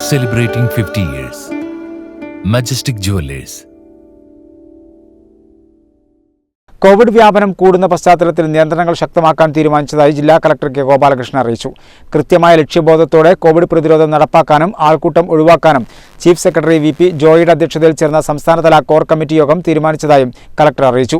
Celebrating 50 years. Majestic Jewelers. Covid വ്യാപനം കൂടുന്ന പശ്ചാത്തലത്തിൽ നിയന്ത്രണങ്ങൾ ശക്തമാക്കാൻ തീരുമാനിച്ചതായി ജില്ലാ കളക്ടർ കെ ഗോപാലകൃഷ്ണൻ അറിയിച്ചു. കൃത്യമായ ലക്ഷ്യബോധത്തോടെ കോവിഡ് പ്രതിരോധം നടപ്പാക്കാനും ആൾക്കൂട്ടം ഒഴിവാക്കാനും ചീഫ് സെക്രട്ടറി വി.പി. ജോയിയുടെ അധ്യക്ഷതയിൽ ചേർന്ന സംസ്ഥാനതല കോർ കമ്മിറ്റി യോഗം തീരുമാനിച്ചതായും കളക്ടർ അറിയിച്ചു.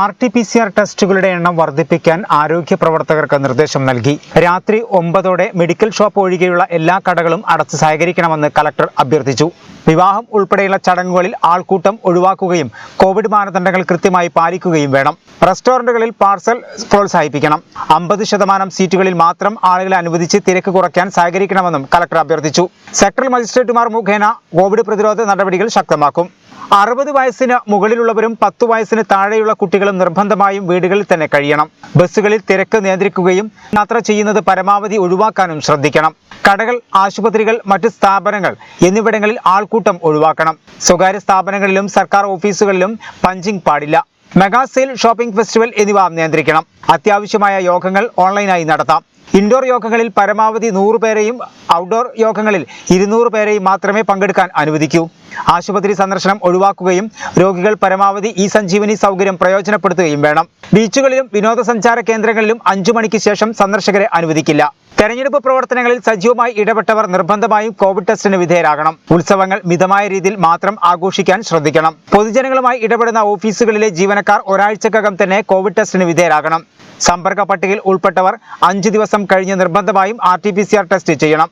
RT-PCR ടെസ്റ്റുകളുടെ എണ്ണം വർദ്ധിപ്പിക്കാൻ ആരോഗ്യ പ്രവർത്തകർക്ക് നിർദ്ദേശം നൽകി. രാത്രി 9 മെഡിക്കൽ ഷോപ്പ് ഒഴികെയുള്ള എല്ലാ കടകളും അടച്ച് സഹകരിക്കണമെന്ന് കളക്ടർ അഭ്യർത്ഥിച്ചു. വിവാഹം ഉൾപ്പെടെയുള്ള ചടങ്ങുകളിൽ ആൾക്കൂട്ടം ഒഴിവാക്കുകയും കോവിഡ് മാനദണ്ഡങ്ങൾ കൃത്യമായി പാലിക്കുകയും വേണം. റെസ്റ്റോറന്റുകളിൽ പാർസൽ പ്രോത്സാഹിപ്പിക്കണം. 50% സീറ്റുകളിൽ മാത്രം ആളുകളെ അനുവദിച്ച് തിരക്ക് കുറയ്ക്കാൻ സഹകരിക്കണമെന്നും കളക്ടർ അഭ്യർത്ഥിച്ചു. സെക്ടറൽ മജിസ്ട്രേറ്റുമാർ മുഖേന കോവിഡ് പ്രതിരോധ നടപടികൾ ശക്തമാക്കും. 60 വയസ്സിന് മുകളിലുള്ളവരും 10 വയസ്സിന് താഴെയുള്ള കുട്ടികളും നിർബന്ധമായും വീടുകളിൽ തന്നെ കഴിയണം. ബസ്സുകളിൽ തിരക്ക് നിയന്ത്രിക്കുകയും യാത്ര ചെയ്യുന്നത് പരമാവധി ഒഴിവാക്കാനും ശ്രദ്ധിക്കണം. കടകൾ, ആശുപത്രികൾ, മറ്റ് സ്ഥാപനങ്ങൾ എന്നിവിടങ്ങളിൽ ആൾക്കൂട്ടം ഒഴിവാക്കണം. സ്വകാര്യ സ്ഥാപനങ്ങളിലും സർക്കാർ ഓഫീസുകളിലും പഞ്ചിങ് പാടില്ല. മെഗാ സെയിൽ, ഷോപ്പിംഗ് ഫെസ്റ്റിവൽ എന്നിവ നിയന്ത്രിക്കണം. അത്യാവശ്യമായ യോഗങ്ങൾ ഓൺലൈനായി നടത്താം. ഇൻഡോർ യോഗങ്ങളിൽ പരമാവധി 100 പേരെയും ഔട്ട്ഡോർ യോഗങ്ങളിൽ 200 പേരെയും മാത്രമേ പങ്കെടുക്കാൻ അനുവദിക്കൂ. ആശുപത്രി സന്ദർശനം ഒഴിവാക്കുകയും രോഗികൾ പരമാവധി ഇ-സഞ്ജീവനി സൗകര്യം പ്രയോജനപ്പെടുത്തുകയും വേണം. ബീച്ചുകളിലും വിനോദസഞ്ചാര കേന്ദ്രങ്ങളിലും 5 മണിക്ക് ശേഷം സന്ദർശകരെ അനുവദിക്കില്ല. തെരഞ്ഞെടുപ്പ് പ്രവർത്തനങ്ങളിൽ സജീവമായി ഇടപെട്ടവർ നിർബന്ധമായും കോവിഡ് ടെസ്റ്റിന് വിധേയരാകണം. ഉത്സവങ്ങൾ മിതമായ രീതിയിൽ മാത്രം ആഘോഷിക്കാൻ ശ്രദ്ധിക്കണം. പൊതുജനങ്ങളുമായി ഇടപെടുന്ന ഓഫീസുകളിലെ ജീവനക്കാർ ഒരാഴ്ചക്കകം തന്നെ കോവിഡ് ടെസ്റ്റിന് വിധേയരാകണം. സമ്പർക്ക പട്ടികയിൽ ഉൾപ്പെട്ടവർ 5 ദിവസം കഴിഞ്ഞ് നിർബന്ധമായും RT-PCR ടെസ്റ്റ് ചെയ്യണം.